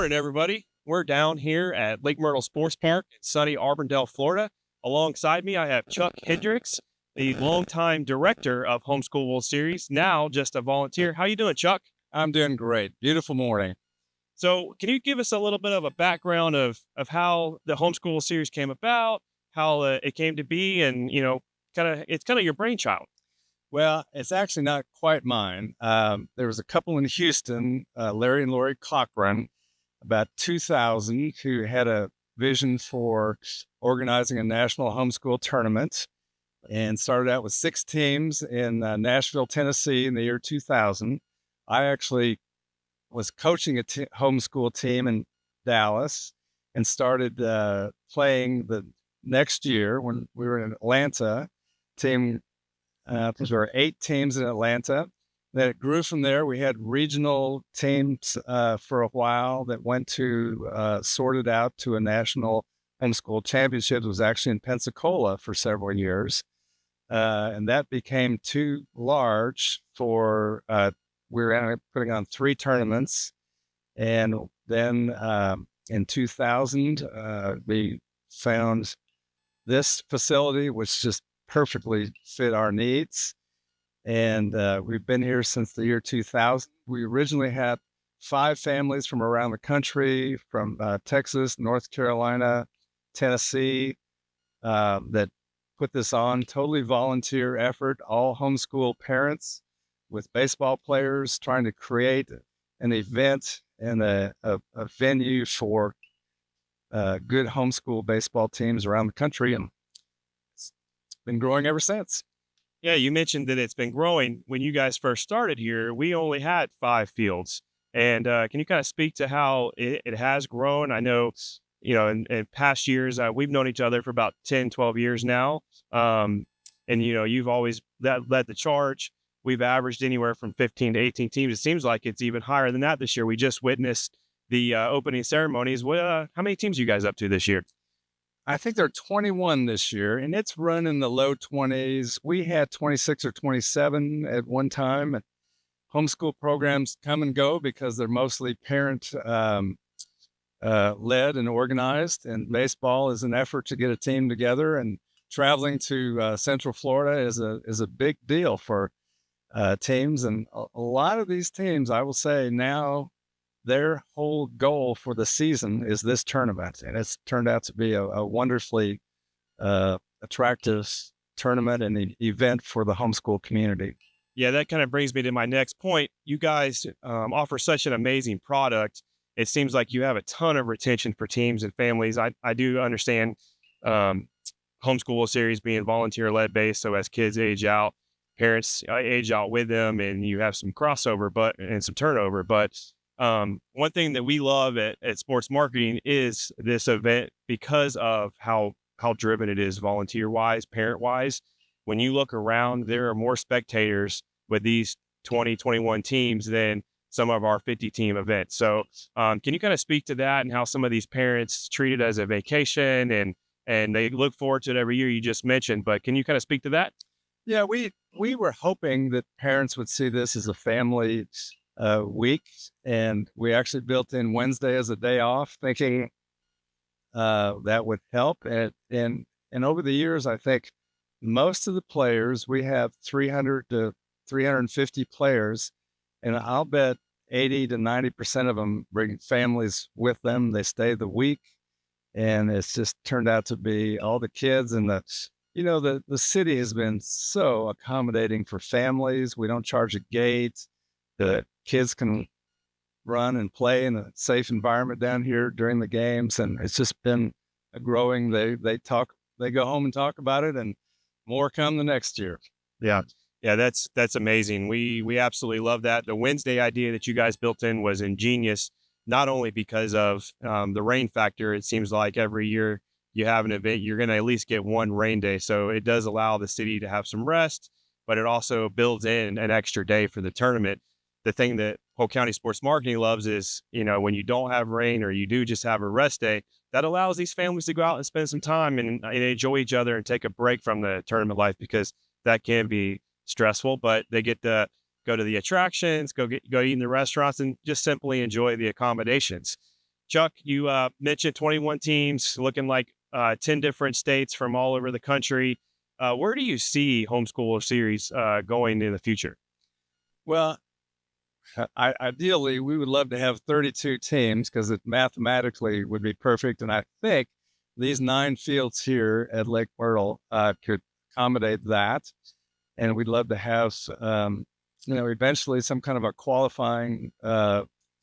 morning, everybody. We're down here at Lake Myrtle Sports Park in sunny Auburndale, Florida. Alongside me, I have Chuck Hendricks, the longtime director of Homeschool World Series, now just a volunteer. How you doing, Chuck? I'm doing great. Beautiful morning. So, can you give us a little bit of a background of how the Homeschool Series came about, how it came to be, and it's kind of your brainchild. Well, it's actually not quite mine. There was a couple in Houston, Larry and Lori Cochran, about 2000, who had a vision for organizing a national homeschool tournament and started out with 6 teams in Nashville, Tennessee in the year 2000. I actually was coaching a homeschool team in Dallas and started playing the next year when we were in Atlanta. There were 8 teams in Atlanta. Then it grew from there. We had regional teams for a while that went to sorted out to a national homeschool championship. It was actually in Pensacola for several years. And that became too large for, we were putting on 3 tournaments. And then in 2000, we found this facility, which just perfectly fit our needs. And we've been here since the year 2000. We originally had 5 families from around the country, from Texas, North Carolina, Tennessee, that put this on. Totally volunteer effort, all homeschool parents with baseball players trying to create an event and a venue for good homeschool baseball teams around the country. And it's been growing ever since. Yeah, you mentioned that it's been growing. When you guys first started here, we only had 5 fields. And can you kind of speak to how it has grown? I know, in past years, we've known each other for about 10, 12 years now. And you've always led the charge. We've averaged anywhere from 15 to 18 teams. It seems like it's even higher than that this year. We just witnessed the opening ceremonies. How many teams are you guys up to this year? I think there are 21 this year, and it's run in the low 20s. We had 26 or 27 at one time. Homeschool programs come and go because they're mostly parent led and organized. And baseball is an effort to get a team together. And traveling to Central Florida is a big deal for teams. And a lot of these teams, I will say now, their whole goal for the season is this tournament. And it's turned out to be a wonderfully attractive tournament and an event for the homeschool community. Yeah, that kind of brings me to my next point. You guys offer such an amazing product. It seems like you have a ton of retention for teams and families. I do understand Homeschool World Series being volunteer-led based, so as kids age out, parents age out with them, and you have some crossover and some turnover. But one thing that we love at sports marketing is this event because of how driven it is volunteer-wise, parent-wise. When you look around, there are more spectators with these 20, 21 teams than some of our 50-team events. So can you kind of speak to that and how some of these parents treat it as a vacation and they look forward to it every year, you just mentioned, but can you kind of speak to that? Yeah, we were hoping that parents would see this as a family week, and we actually built in Wednesday as a day off, thinking that would help. And over the years, I think most of the players, we have 300 to 350 players, and I'll bet 80 to 90% of them bring families with them. They stay the week, and it's just turned out to be all the kids. And the city has been so accommodating for families. We don't charge a gate. The kids can run and play in a safe environment down here during the games. And it's just been a growing, they go home and talk about it, and more come the next year. Yeah. Yeah, that's amazing. We absolutely love that. The Wednesday idea that you guys built in was ingenious, not only because of the rain factor. It seems like every year you have an event, you're going to at least get one rain day. So it does allow the city to have some rest, but it also builds in an extra day for the tournament. The thing that Polk County Sports Marketing loves is, when you don't have rain or you do just have a rest day, that allows these families to go out and spend some time and enjoy each other and take a break from the tournament life, because that can be stressful, but they get to go to the attractions, go eat in the restaurants, and just simply enjoy the accommodations. Chuck, you mentioned 21 teams looking like 10 different states from all over the country. Where do you see Homeschool World Series going in the future? Well, ideally, we would love to have 32 teams because it mathematically would be perfect. And I think these 9 fields here at Lake Myrtle could accommodate that. And we'd love to have, eventually some kind of a qualifying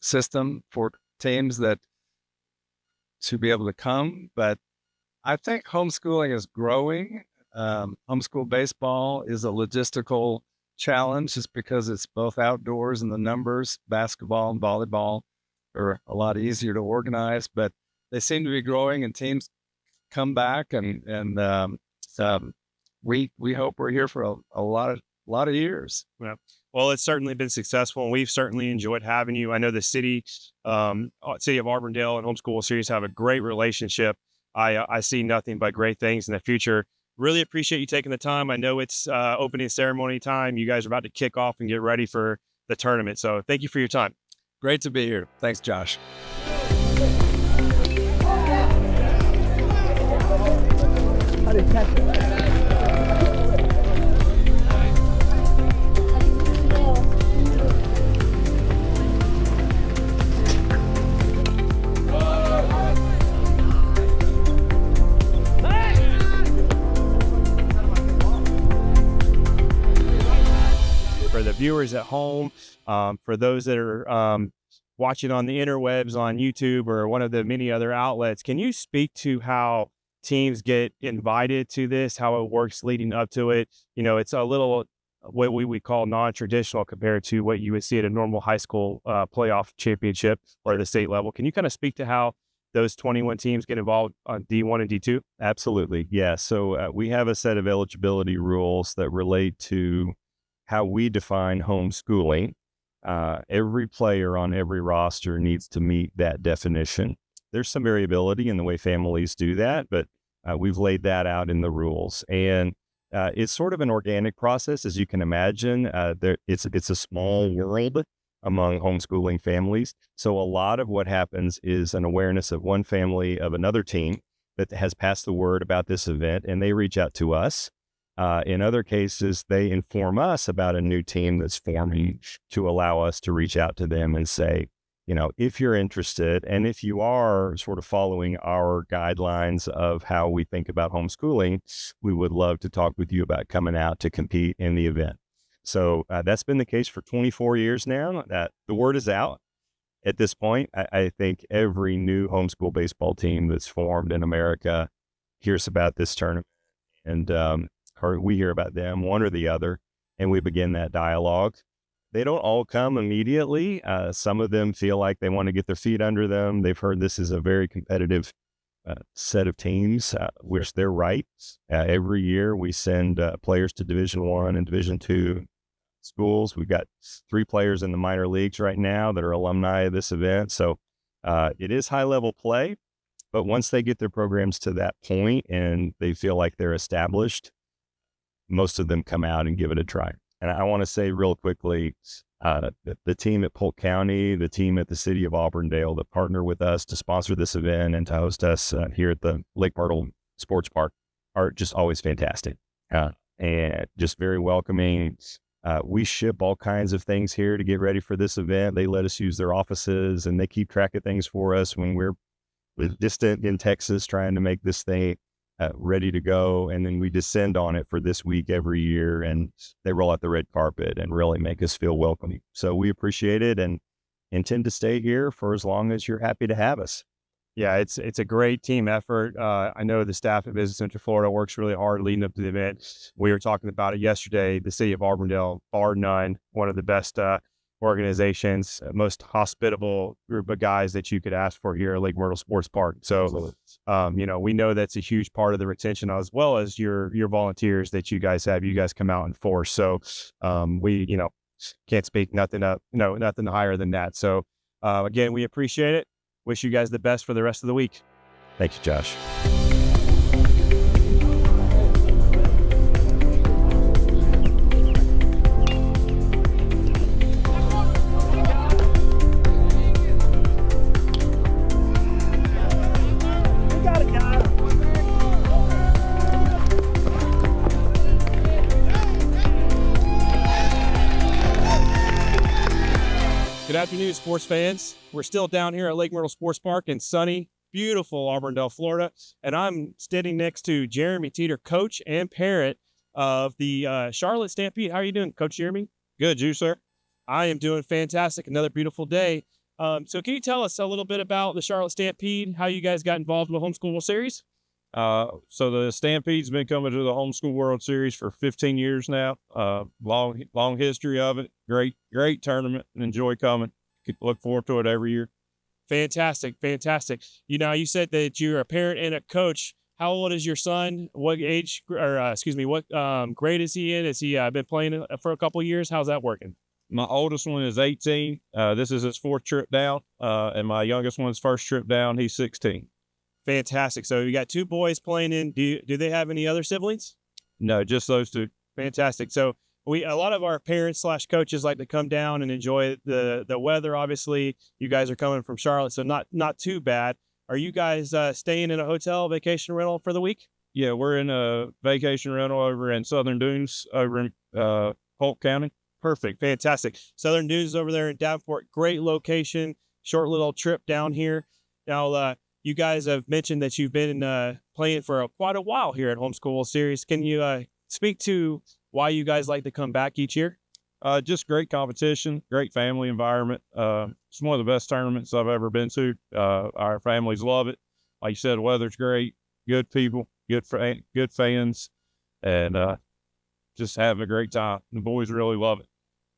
system for teams that to be able to come. But I think homeschooling is growing. Homeschool baseball is a logistical challenge just because it's both outdoors and the numbers. Basketball and volleyball are a lot easier to organize, but they seem to be growing and teams come back and we hope we're here for a lot of years. Yeah. Well, it's certainly been successful, and we've certainly enjoyed having you. I know the city of Auburndale and Homeschool World Series have a great relationship. I see nothing but great things in the future. Really appreciate you taking the time. I know it's opening ceremony time. You guys are about to kick off and get ready for the tournament. So thank you for your time. Great to be here. Thanks, Josh. For the viewers at home, for those that are watching on the interwebs on YouTube or one of the many other outlets, can you speak to how teams get invited to this, how it works leading up to it? You know, it's a little what we would call non-traditional compared to what you would see at a normal high school playoff championship or the state level. Can you kind of speak to how those 21 teams get involved on D1 and D2? Absolutely. Yeah. So we have a set of eligibility rules that relate to how we define homeschooling. Every player on every roster needs to meet that definition. There's some variability in the way families do that, but we've laid that out in the rules. And it's sort of an organic process, as you can imagine. It's a small world among homeschooling families. So a lot of what happens is an awareness of one family of another team that has passed the word about this event, and they reach out to us. In other cases, they inform us about a new team that's forming to allow us to reach out to them and say, you know, if you're interested and if you are sort of following our guidelines of how we think about homeschooling, we would love to talk with you about coming out to compete in the event. So that's been the case for 24 years now. The word is out. At this point, I think every new homeschool baseball team that's formed in America hears about this tournament, and or we hear about them, one or the other, and we begin that dialogue. They don't all come immediately. Some of them feel like they want to get their feet under them. They've heard this is a very competitive set of teams, which they're right. Every year we send players to Division I and Division II schools. We've got 3 players in the minor leagues right now that are alumni of this event. So it is high-level play, but once they get their programs to that point and they feel like they're established, most of them come out and give it a try. And I want to say real quickly, the team at Polk County, the team at the city of Auburndale that partner with us to sponsor this event and to host us here at the Lake Myrtle Sports Park are just always fantastic and just very welcoming. We ship all kinds of things here to get ready for this event. They let us use their offices and they keep track of things for us when we're distant in Texas trying to make this thing ready to go. And then we descend on it for this week every year, and they roll out the red carpet and really make us feel welcoming. So we appreciate it and intend to stay here for as long as you're happy to have us. Yeah, it's a great team effort. I know the staff at Visit Central Florida works really hard leading up to the event. We were talking about it yesterday. The city of Auburndale, bar none, one of the best organizations, most hospitable group of guys that you could ask for here at Lake Myrtle Sports Park. So, we know that's a huge part of the retention, as well as your volunteers that you guys have. You guys come out and force. So, we, can't speak nothing higher than that. So, again, we appreciate it. Wish you guys the best for the rest of the week. Thank you, Josh. afternoon, sports fans. We're still down here at Lake Myrtle Sports Park in sunny, beautiful Auburndale, Florida. And I'm standing next to Jeremy Teeter, coach and parent of the Charlotte Stampede. How are you doing, Coach Jeremy? Good, you, sir? I am doing fantastic. Another beautiful day. So can you tell us a little bit about the Charlotte Stampede, how you guys got involved with the Homeschool World Series? So the Stampede's been coming to the Homeschool World Series for 15 years now. Long history of it. Great tournament. Enjoy coming. Look forward to it every year. Fantastic. You said that you're a parent and a coach. How old is your son? What age, what grade is he in? Has he been playing for a couple of years? How's that working? My oldest one is 18. This is his fourth trip down. And my youngest one's first trip down. He's 16. Fantastic. So you got two boys playing in. Do they have any other siblings? No, just those two. Fantastic. So a lot of our parents / coaches like to come down and enjoy the weather. Obviously, you guys are coming from Charlotte, so not too bad. Are you guys staying in a hotel vacation rental for the week? Yeah, we're in a vacation rental over in Southern Dunes over in Polk County. Perfect. Fantastic. Southern Dunes over there in Davenport. Great location. Short little trip down here. Now, you guys have mentioned that you've been playing for quite a while here at Homeschool World Series. Can you speak to why you guys like to come back each year? Just great competition, great family environment. It's one of the best tournaments I've ever been to. Our families love it. Like you said, the weather's great, good people, good fans, and just having a great time. The boys really love it.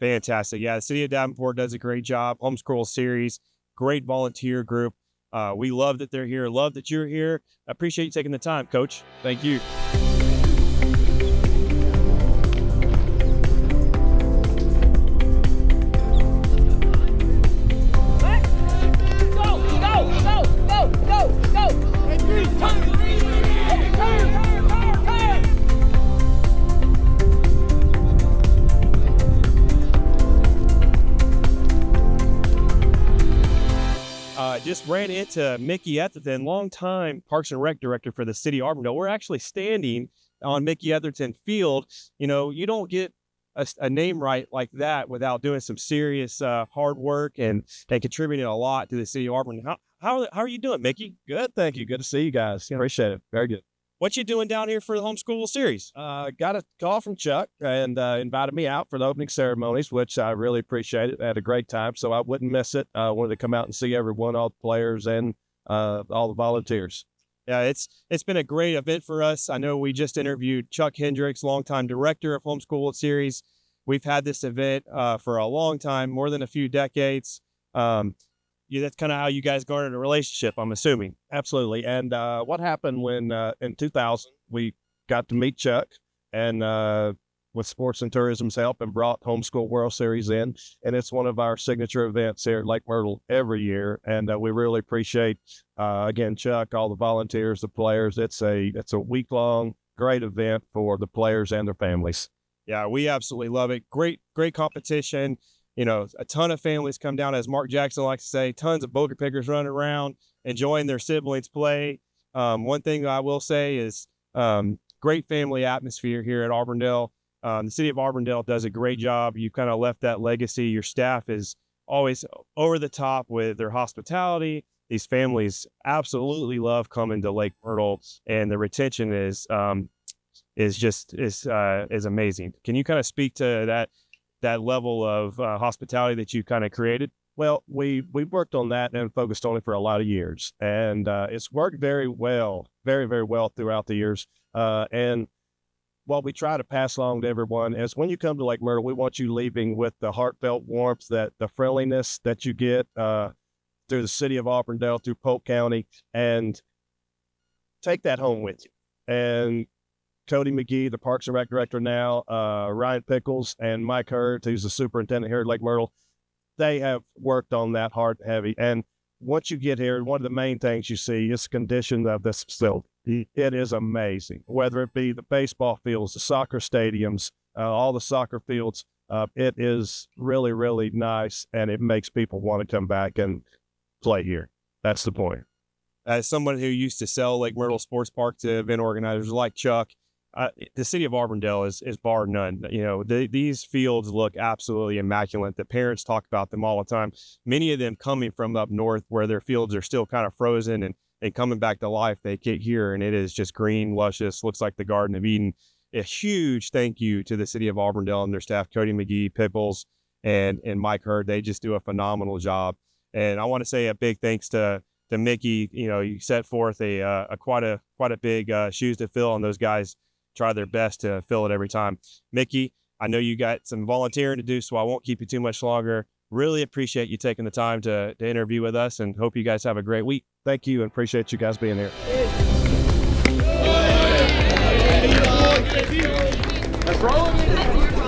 Fantastic. Yeah, the city of Davenport does a great job. Homeschool World Series, great volunteer group. We love that they're here. Love that you're here. I appreciate you taking the time, Coach. Thank you. Just ran into Mickey Etherton, longtime Parks and Rec director for the city of Auburndale. We're actually standing on Mickey Etherton Field. You know, you don't get a name right like that without doing some serious hard work and contributing a lot to the city of Auburndale. How are you doing, Mickey? Good, thank you. Good to see you guys. Appreciate it. Very good. What you doing down here for the Homeschool World Series? Got a call from Chuck and invited me out for the opening ceremonies, which I really appreciated. I had a great time, so I wouldn't miss it. I wanted to come out and see everyone, all the players and all the volunteers. Yeah, it's been a great event for us. I know we just interviewed Chuck Hendricks, longtime director of Homeschool World Series. We've had this event for a long time, more than a few decades. That's kind of how you guys garnered a relationship, I'm assuming. Absolutely. And what happened when in 2000 we got to meet Chuck and with Sports and Tourism's help and brought Homeschool World Series in. And it's one of our signature events here at Lake Myrtle every year. And we really appreciate, again, Chuck, all the volunteers, the players. It's a week-long great event for the players and their families. Yeah, we absolutely love it. Great competition. You know, a ton of families come down, as Mark Jackson likes to say, tons of bogey pickers running around, enjoying their siblings play. One thing I will say is great family atmosphere here at Auburndale. The city of Auburndale does a great job. You kind of left that legacy. Your staff is always over the top with their hospitality. These families absolutely love coming to Lake Myrtle, and the retention is amazing. Can you kind of speak to that level of hospitality that you kind of created? Well, we worked on that and focused on it for a lot of years, and it's worked very well, very, very well throughout the years. And what we try to pass along to everyone is when you come to Lake Myrtle, we want you leaving with the heartfelt warmth, the friendliness that you get through the city of Auburndale, through Polk County, and take that home with you. And Cody McGee, the Parks and Rec director now, Ryan Pickles, and Mike Hurd, who's the superintendent here at Lake Myrtle, they have worked on that hard and heavy. And once you get here, one of the main things you see is the condition of this facility. It is amazing, whether it be the baseball fields, the soccer stadiums, all the soccer fields. It is really, really nice, and it makes people want to come back and play here. That's the point. As someone who used to sell Lake Myrtle Sports Park to event organizers like Chuck, the city of Auburndale is bar none. You know, these fields look absolutely immaculate. The parents talk about them all the time. Many of them coming from up north where their fields are still kind of frozen and coming back to life. They get here and it is just green, luscious, looks like the Garden of Eden. A huge thank you to the city of Auburndale and their staff, Cody McGee, Pickles, and Mike Hurd. They just do a phenomenal job. And I want to say a big thanks to Mickey. You know, you set forth a quite a big shoes to fill, and those guys try their best to fill it every time. Mickey, I know you got some volunteering to do, so I won't keep you too much longer. Really appreciate you taking the time to interview with us, and hope you guys have a great week. Thank you, and appreciate you guys being here. Let's roll it.